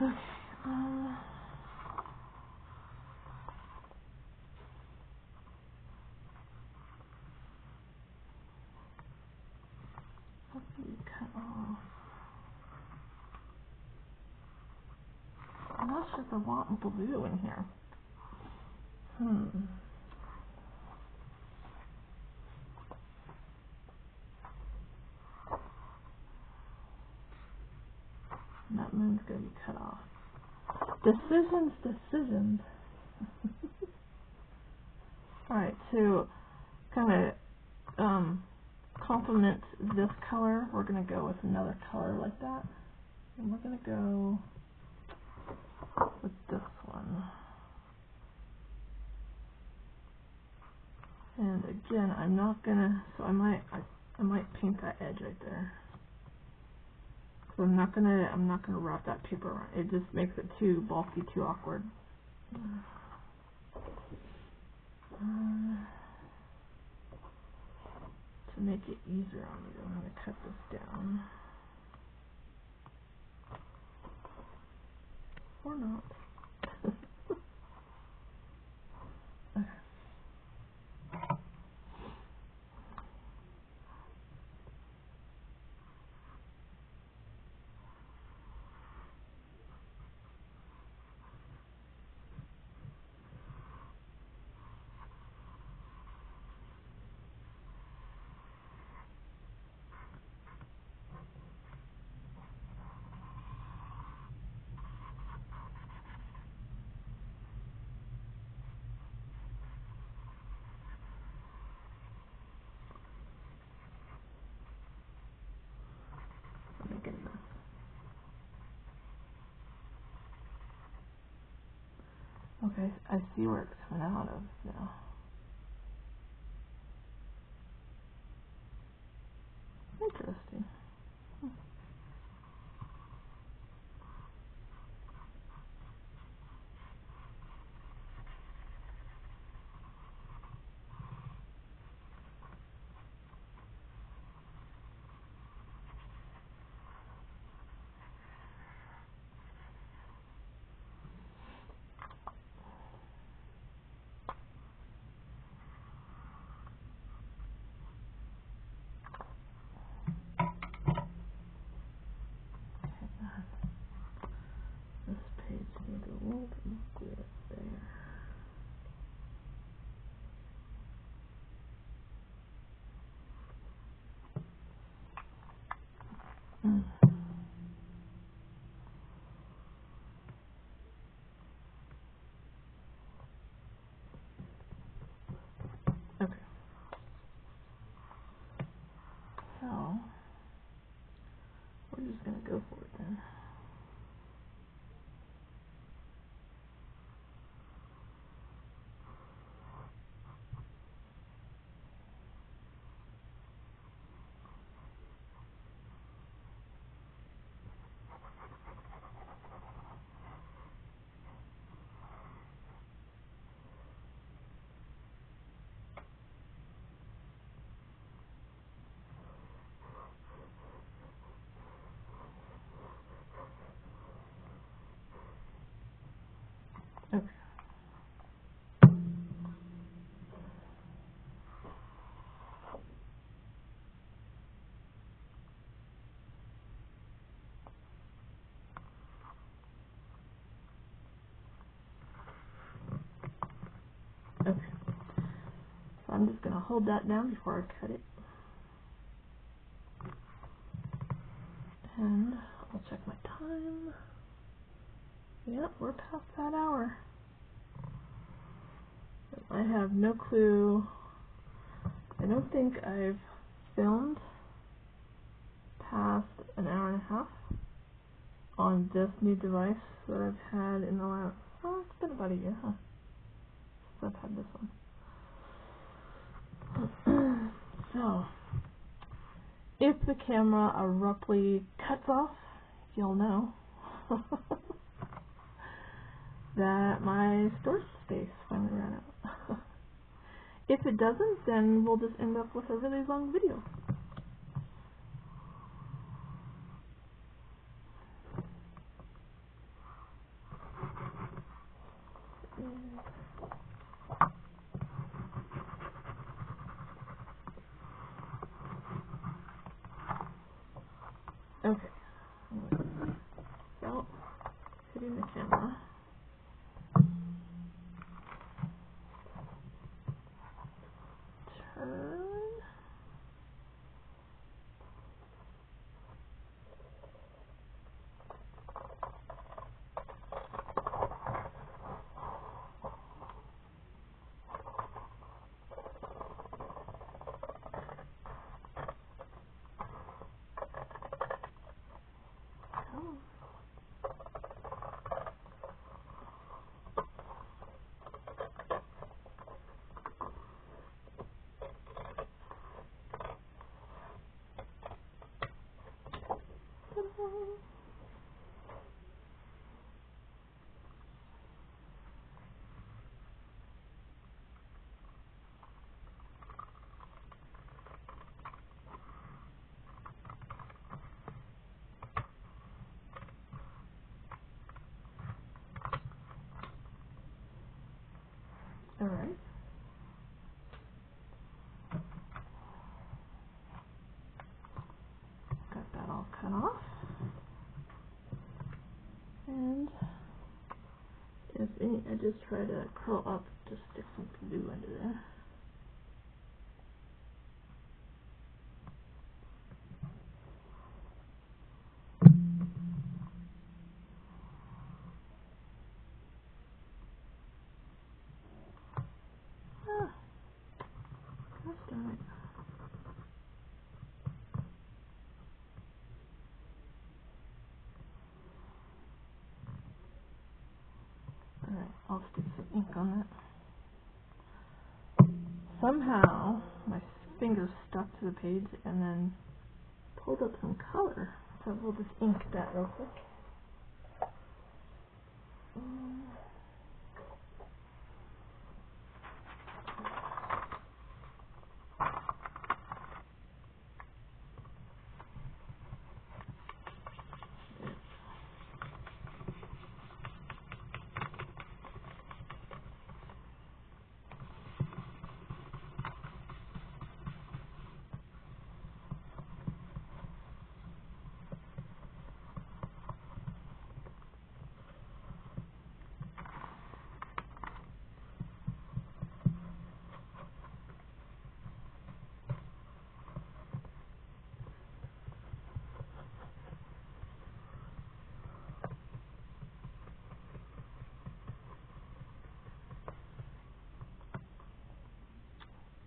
Okay. What do you cut off? I'm not sure if I want blue in here. That moon's going to be cut off. Decisions. Alright, to kind of complement this color, we're going to go with another color like that. And we're going to go with this one. And again, I'm not going to, so I might paint that edge right there. So I'm not gonna wrap that paper around. It just makes it too bulky, too awkward. To make it easier on you, I'm gonna cut this down. Or not. Okay. Okay, I see where it's coming out of now. Interesting. gonna go for it then. Okay. Okay. So I'm just gonna hold that down before I cut it. And I'll check my time. Yep, we're past that hour. I have no clue. I don't think I've filmed past an hour and a half on this new device that I've had in the last, well, it's been about a year, huh? Since I've had this one. So, if the camera abruptly cuts off, you'll know that my storage space finally ran out. If it doesn't, then we'll just end up with a really long video. Okay. So, hitting the camera. Turn. Alright. Got that all cut off. And if any edges try to curl up, just stick some glue under there. Ah, gosh darn it. Alright, I'll stick some ink on that. Somehow, my fingers stuck to the page and then pulled up some color. So we'll just ink that real quick.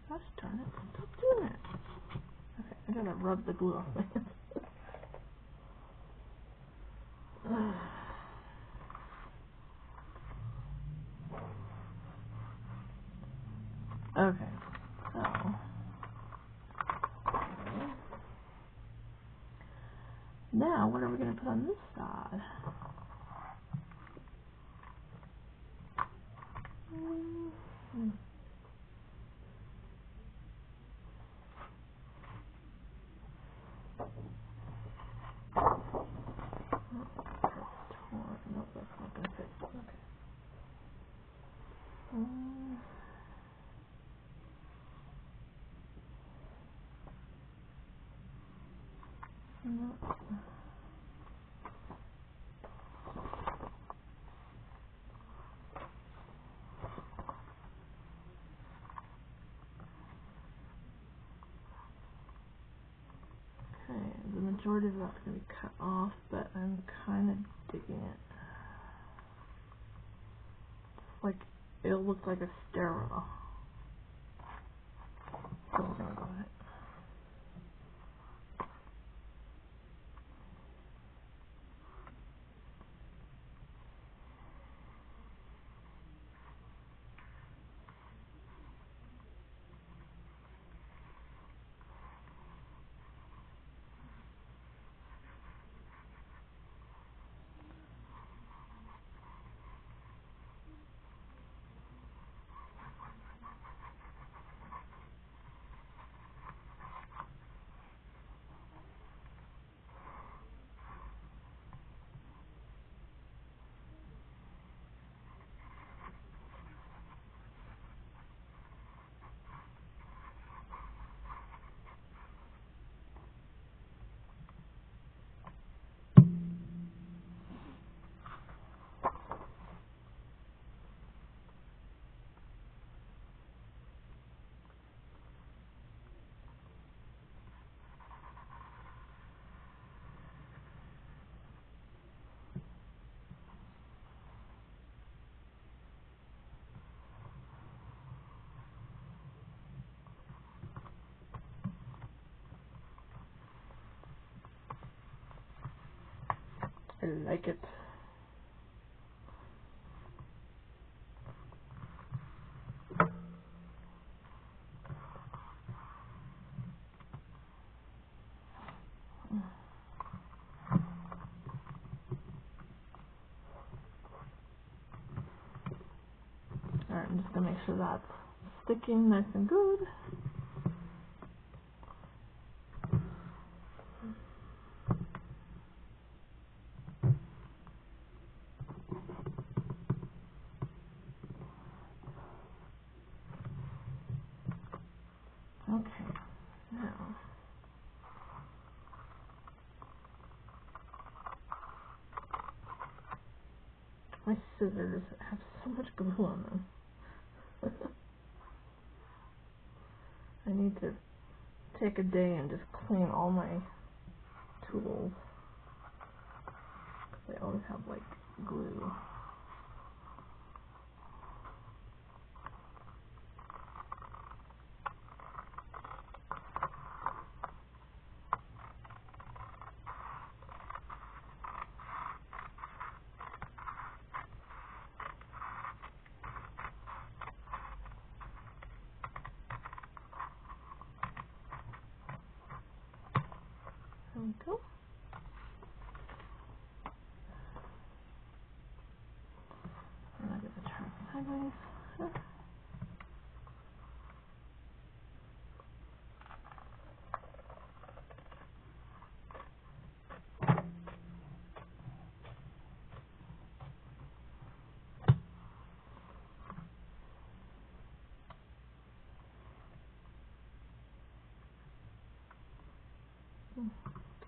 Gosh darn it, stop doing that. Okay, I gotta rub the glue off my hands. Okay, so now what are we going to put on this side? Nope, that's not going to fit. Okay. No. Okay, the majority of that's going to be cut off, but I'm kind of digging it. Like, it'll look like a stairwell. So we're going to go ahead. I like it. Alright, I'm just going to make sure that's sticking nice and good. Okay, now my scissors have so much glue on them. I need to take a day and just clean all my tools. They always have like glue. There we go. And I get the turn sideways.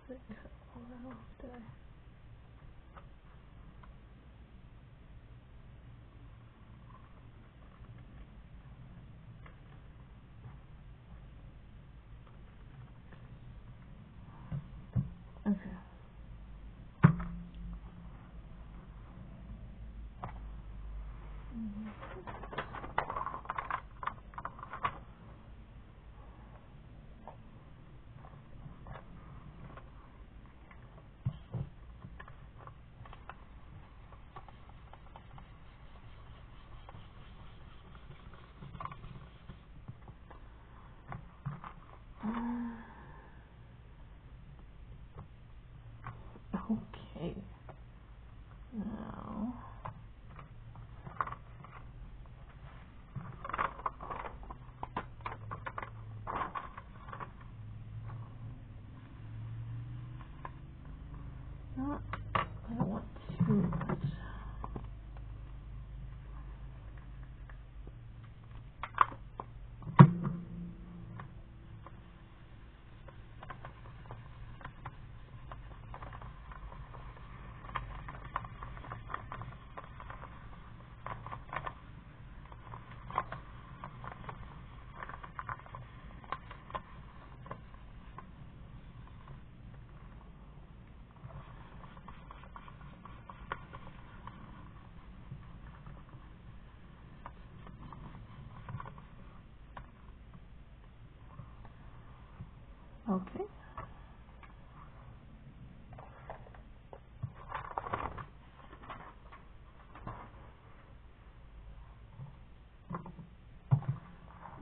Did I cut all that off? Did I? Okay. I don't want too much. Okay.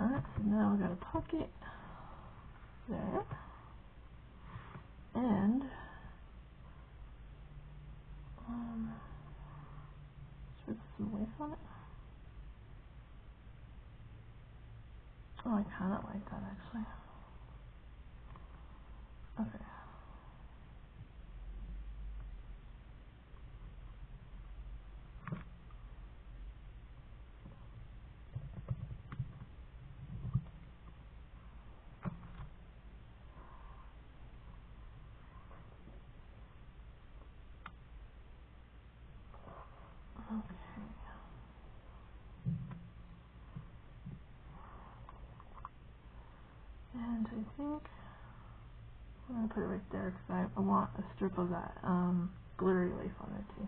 Alright, so now we got a pocket there. And should we put some lace on it? Oh, I kinda like that actually. Okay. Okay. And I think I'm gonna put it right there because I want a strip of that glittery lace on there too.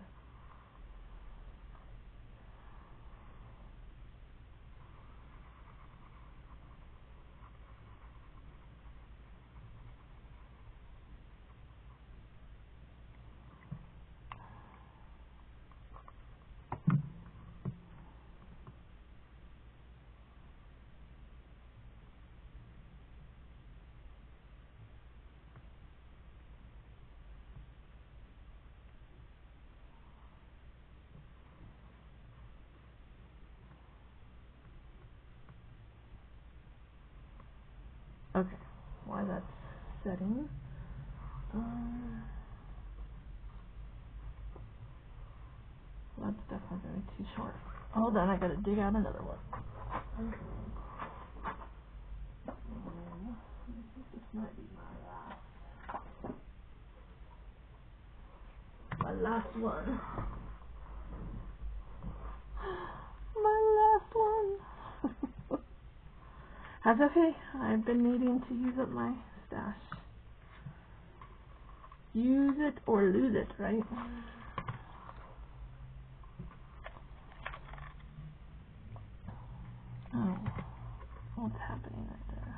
Okay, while that's setting, that's definitely going to be too short. Hold on, I gotta dig out another one. Okay. I think this might be my last one. My last one. That's okay. I've been needing to use up my stash. Use it or lose it, right? Oh, what's happening right there?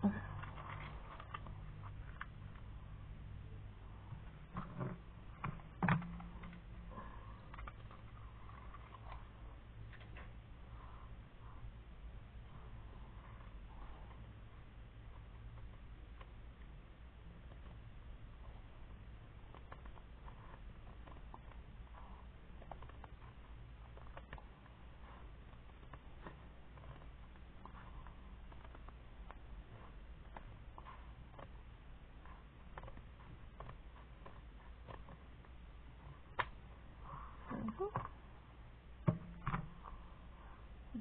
Okay.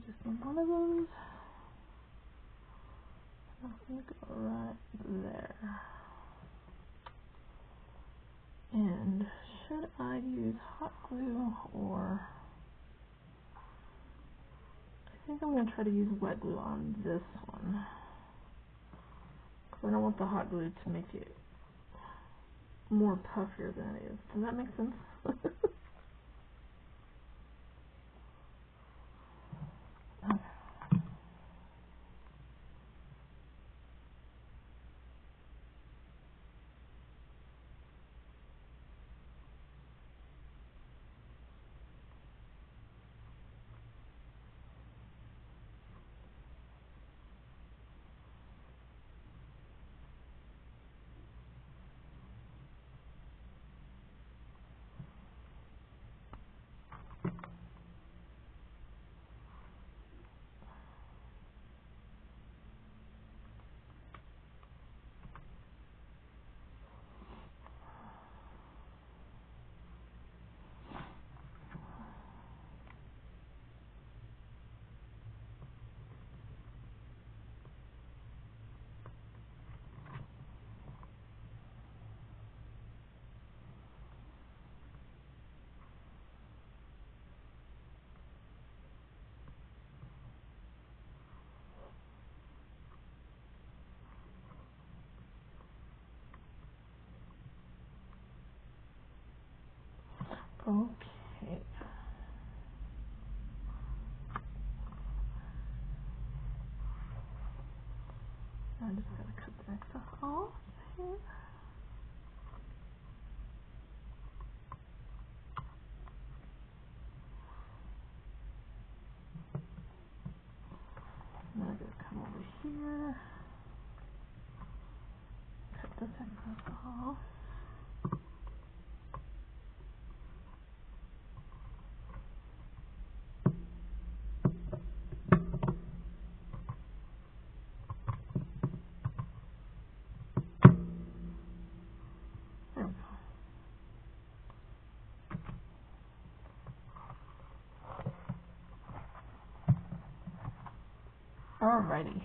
Just need one of those. I think right there. And should I use hot glue or I think I'm going to try to use wet glue on this one. Because I don't want the hot glue to make it more puffier than it is. Does that make sense? Okay. Okay. I'm just going to cut the excess off here. And then I'm going to come over here, cut this excess off. There we go. Alrighty.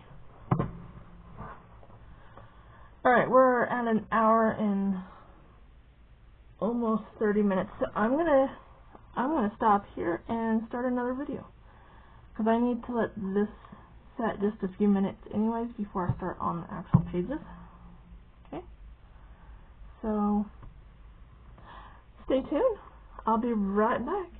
Alright, we're at an hour and almost 30 minutes, so I'm gonna stop here and start another video, because I need to let this set just a few minutes anyways before I start on the actual pages. Okay, so stay tuned. I'll be right back.